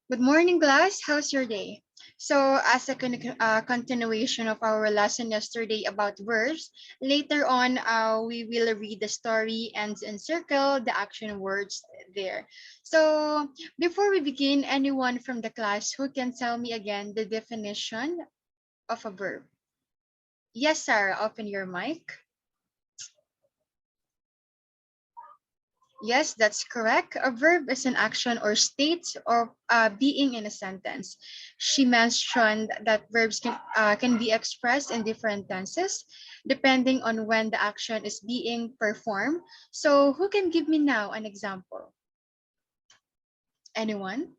Good morning, class. How's your day? So, as a continuation of our lesson yesterday about verbs, later on we will read the story and encircle the action words there. So, before we begin, anyone from the class who can tell me again the definition of a verb? Yes, Sarah, open your mic. Yes, that's correct. A verb is an action or state of being in a sentence. She mentioned that verbs can be expressed in different tenses depending on when the action is being performed. So, who can give me now an example? Anyone?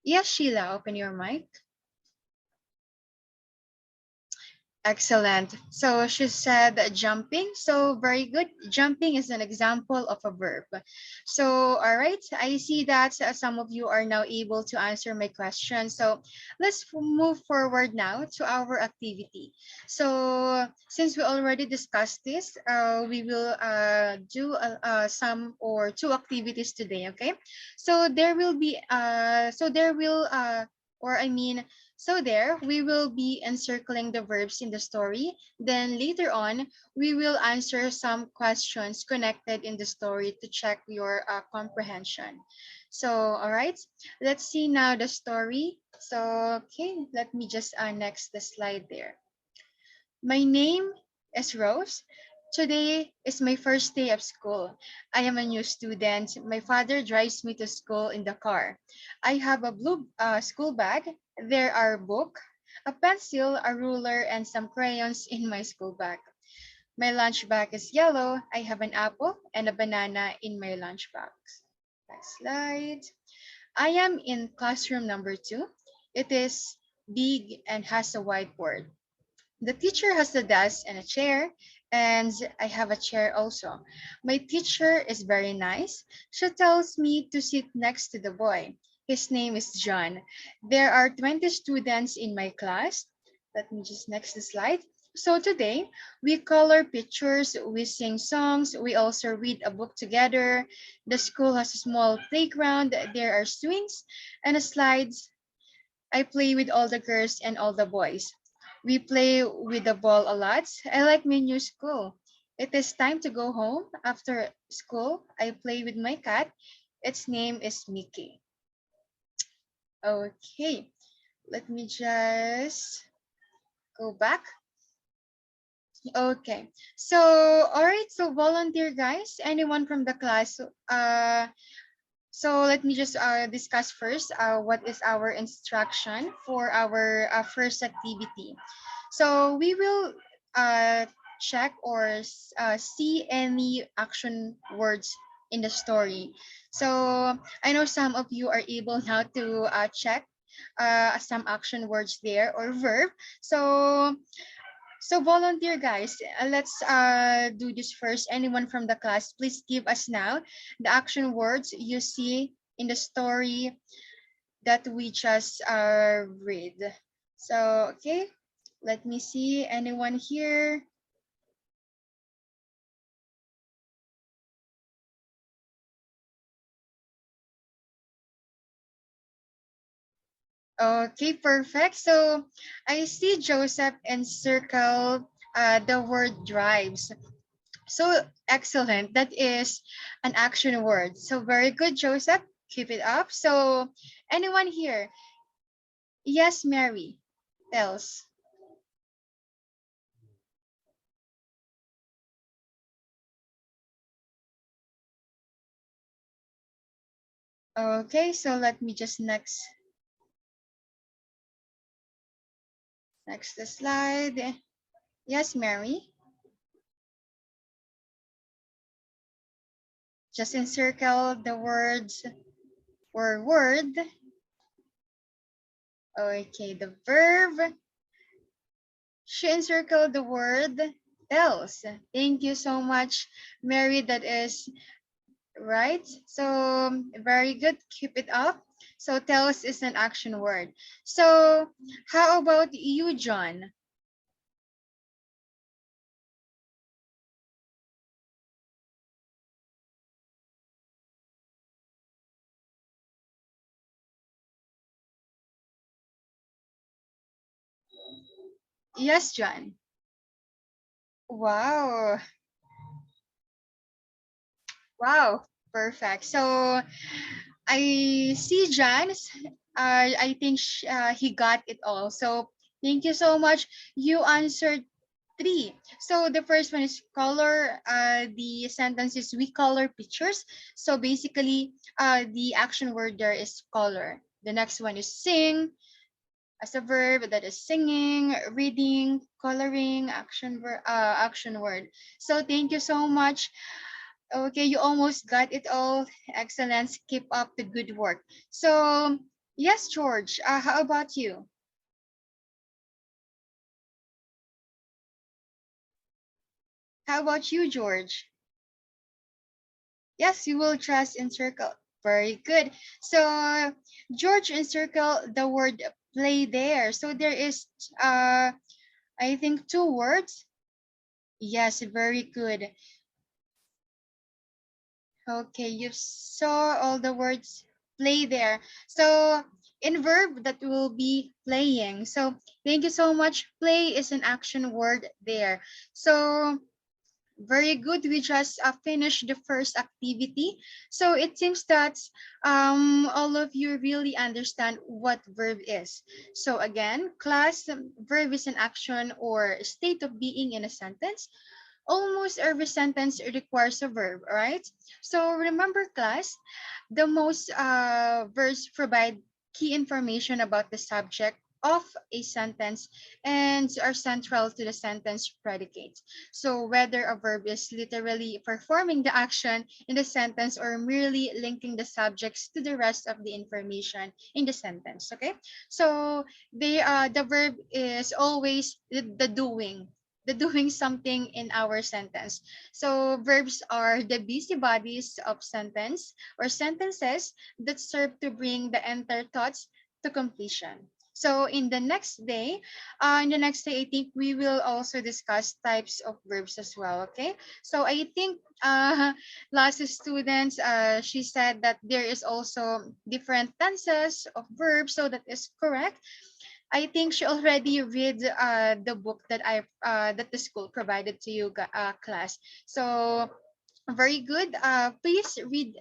Yes, Sheila, open your mic. Excellent. So she said jumping. So very good. Jumping is an example of a verb. So, all right. I see that some of you are now able to answer my question. So let's move forward now to our activity. So since we already discussed this, we will do some or two activities today. Okay. So there will be, so there will, or I mean, so there, we will be encircling the verbs in the story. Then later on, we will answer some questions connected in the story to check your comprehension. So, all right, let's see now the story. So, okay, let me just next the slide there. My name is Rose. Today is my first day of school. I am a new student. My father drives me to school in the car. I have a blue school bag. There are a book, a pencil, a ruler, and some crayons in my school bag. My lunch bag is yellow. I have an apple and a banana in my lunch box. Next slide. I am in classroom number 2. It is big and has a whiteboard. The teacher has a desk and a chair, and I have a chair also. My teacher is very nice. She tells me to sit next to the boy. His name is John. There are 20 students in my class. Let me just next the slide. So today, we color pictures, we sing songs, we also read a book together. The school has a small playground, there are swings and slides. I play with all the girls and all the boys. We play with the ball a lot. I like my new school. It is time to go home. After school, I play with my cat. Its name is Mickey. Okay, let me just go back. Okay, so all right, so volunteer guys, anyone from the class, so let me just discuss first what is our instruction for our first activity. So we will check or see any action words in the story. So I know some of you are able now to check some action words there or verb. So volunteer guys, let's do this first. Anyone from the class, please give us now the action words you see in the story that we just read. So, okay, let me see. Anyone here? Okay, perfect. So I see Joseph encircle the word drives. So excellent. That is an action word. So very good, Joseph. Keep it up. So anyone here? Yes, Mary. Else. Okay, so let me just next the slide. Yes, Mary. Just encircle the words or word. Okay, the verb. She encircled the word else. Thank you so much, Mary. That is right. So very good. Keep it up. So tells is an action word. So how about you, John? Yes, John. Wow. Wow. Perfect. So I see Jan's. I think he got it all. So thank you so much. You answered three. So the first one is color. The sentence is we color pictures. So basically, the action word there is color. The next one is sing as a verb, that is singing, reading, coloring, action word. So thank you so much. Okay, you almost got it all. Excellent. Keep up the good work. So yes, George. How about you? How about you, George? Yes, you will trust in circle. Very good. So George encircle the word play there. So there is I think two words. Yes, very good. Okay, you saw all the words play there. So in verb that will be playing. So thank you so much. Play is an action word there. So very good. We just finished the first activity. So it seems that all of you really understand what verb is. So again, class, verb is an action or state of being in a sentence. Almost every sentence requires a verb, right? So remember, class, the most verbs provide key information about the subject of a sentence and are central to the sentence predicate. So whether a verb is literally performing the action in the sentence or merely linking the subjects to the rest of the information in the sentence. Okay, so the verb is always the doing something in our sentence. So verbs are the busybodies of sentence or sentences that serve to bring the entire thoughts to completion. So in the next day, I think we will also discuss types of verbs as well. Okay. So I think last students, she said that there is also different tenses of verbs. So that is correct. I think she already read the book that that the school provided to you class. So very good. Please read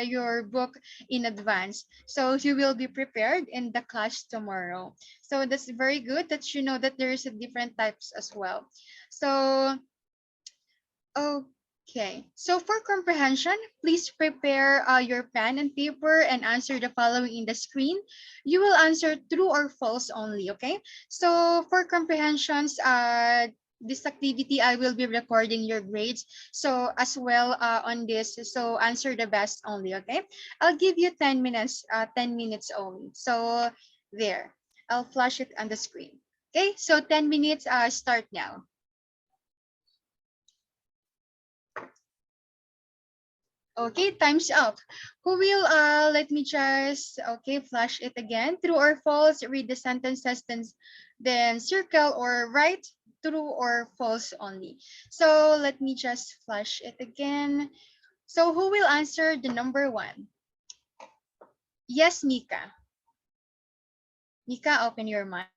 your book in advance so you will be prepared in the class tomorrow. So that's very good that you know that there is a different types as well. So okay. So for comprehension, please prepare your pen and paper and answer the following in the screen. You will answer true or false only, okay? So for comprehensions, this activity, I will be recording your grades. So as well on this, so answer the best only, okay? I'll give you 10 minutes, 10 minutes only. So there, I'll flash it on the screen. Okay, so 10 minutes, start now. Okay, time's up. Who will let me just flash it again. True or false, read the sentences, then circle or write true or false only. So let me just flash it again. So who will answer the number one? Yes, Mika. Mika, open your mic.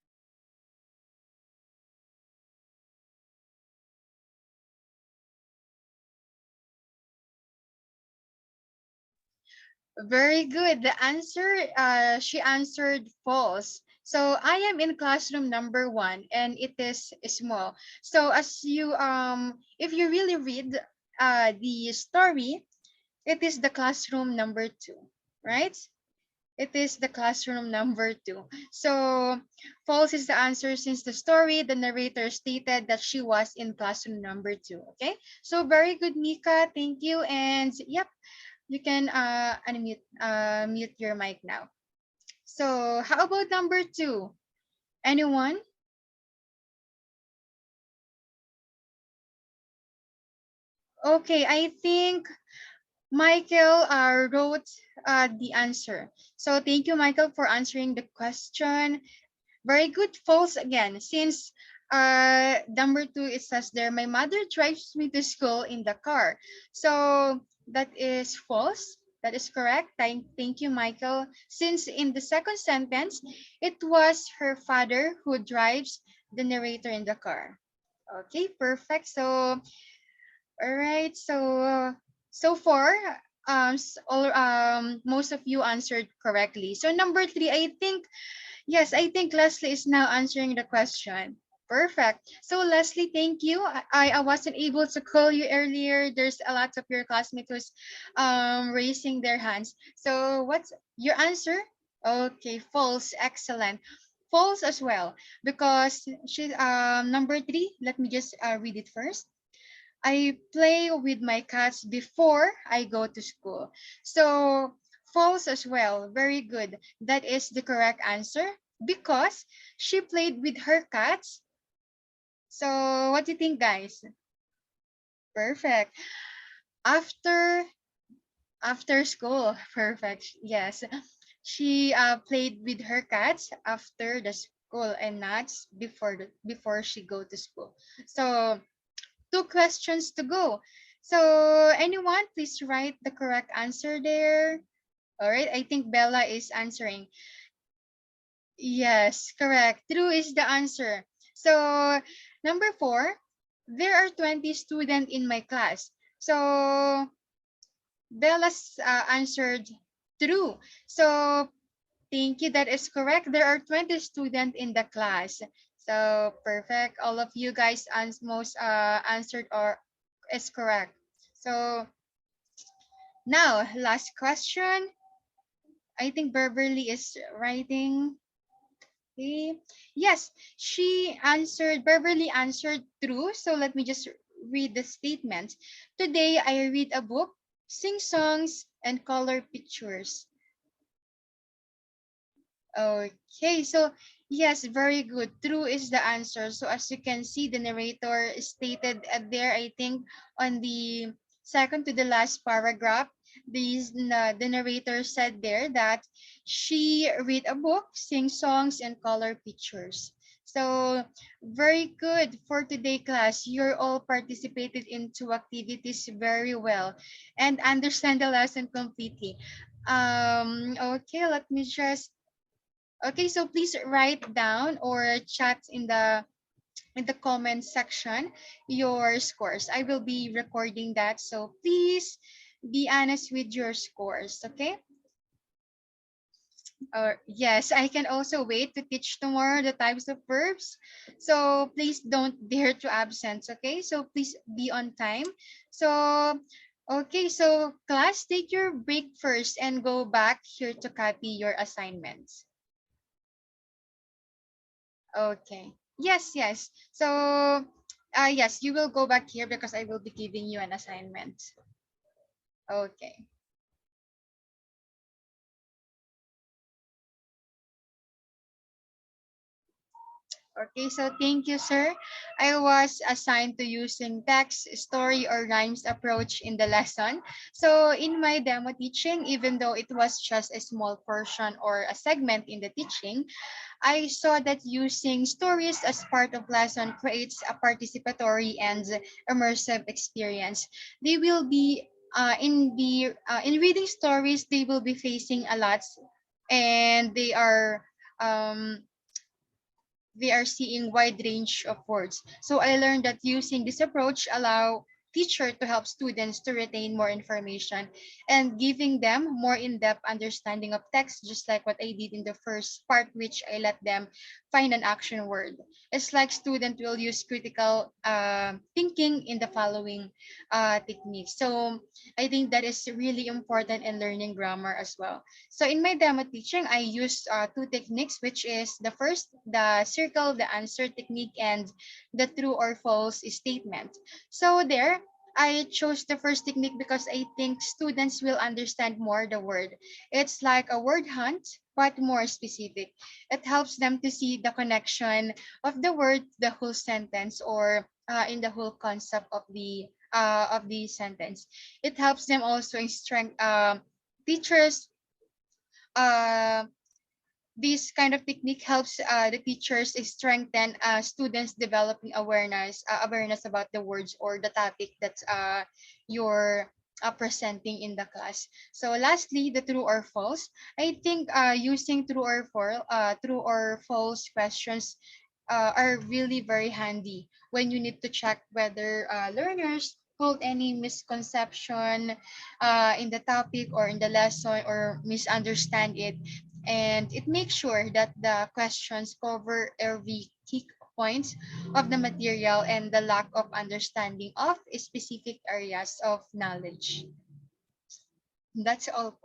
Very good. The answer, she answered false. So I am in classroom number one, and it is small. So as you if you really read the story, it is the classroom number two, right? It is the classroom number two. So false is the answer since the story, the narrator stated that she was in classroom number two. Okay. So very good, Mika. Thank you. And yep, you can unmute mute your mic now. So how about number two? Anyone? Okay, I think Michael wrote the answer. So thank you, Michael, for answering the question. Very good. False again. Since number two, it says there, my mother drives me to school in the car. So that is false. That is correct. Thank you, Michael. Since in the second sentence, it was her father who drives the narrator in the car. Okay, perfect. So, all right. So far, most of you answered correctly. So number three, I think yes, I think Leslie is now answering the question. Perfect. So Leslie, thank you. I wasn't able to call you earlier. There's a lot of your classmates who's raising their hands. So what's your answer? Okay, false. Excellent. False as well because she number three. Let me just read it first. I play with my cats before I go to school. So, false as well. Very good. That is the correct answer because she played with her cats. So, what do you think, guys? Perfect. After after school. Perfect. Yes. She played with her cats after the school and not before she go to school. So, two questions to go. So, anyone, please write the correct answer there. All right, I think Bella is answering. Yes, correct. True is the answer. So, number four, there are 20 students in my class. So, Bella's answered true. So, thank you. That is correct. There are 20 students in the class. So, perfect. All of you guys most answered or is correct. So, now, last question. I think Beverly is writing. Okay. Yes, Beverly answered true. So let me just read the statement. Today, I read a book, sing songs, and color pictures. Okay, so yes, very good. True is the answer. So as you can see, the narrator stated there, I think, on the second to the last paragraph, the narrator said there that she read a book, sing songs, and color pictures. So very good for today class. You're all participated into activities very well and understand the lesson completely. Okay, let me just Okay, so please write down or chat in the comment section your scores. I will be recording that, so please be honest with your scores, okay? Or yes, I can also wait to teach tomorrow the types of verbs. So please don't dare to absent, okay? So please be on time. So okay, so class, take your break first and go back here to copy your assignments. Okay. Yes, yes. So, yes, you will go back here because I will be giving you an assignment. Okay. Okay, so thank you, sir. I was assigned to using text, story, or rhymes approach in the lesson. So in my demo teaching, even though it was just a small portion or a segment in the teaching, I saw that using stories as part of lesson creates a participatory and immersive experience. They will be in reading stories. They will be facing a lot, and um, they are seeing wide range of words. So I learned that using this approach allow teacher to help students to retain more information and giving them more in-depth understanding of text, just like what I did in the first part, which I let them find an action word. It's like student will use critical thinking in the following techniques. So I think that is really important in learning grammar as well. So in my demo teaching, I used two techniques, which is the first, the circle, the answer technique, and the true or false statement. So there, I chose the first technique because I think students will understand more the word. It's like a word hunt, but more specific. It helps them to see the connection of the word, the whole sentence, or in the whole concept of the sentence. It helps them also in strength. Teachers uh, this kind of technique helps the teachers strengthen students developing awareness about the words or the topic that you're presenting in the class. So lastly, the true or false. I think using true or false questions are really very handy when you need to check whether learners hold any misconception in the topic or in the lesson or misunderstand it. And it makes sure that the questions cover every key point of the material and the lack of understanding of specific areas of knowledge. That's all.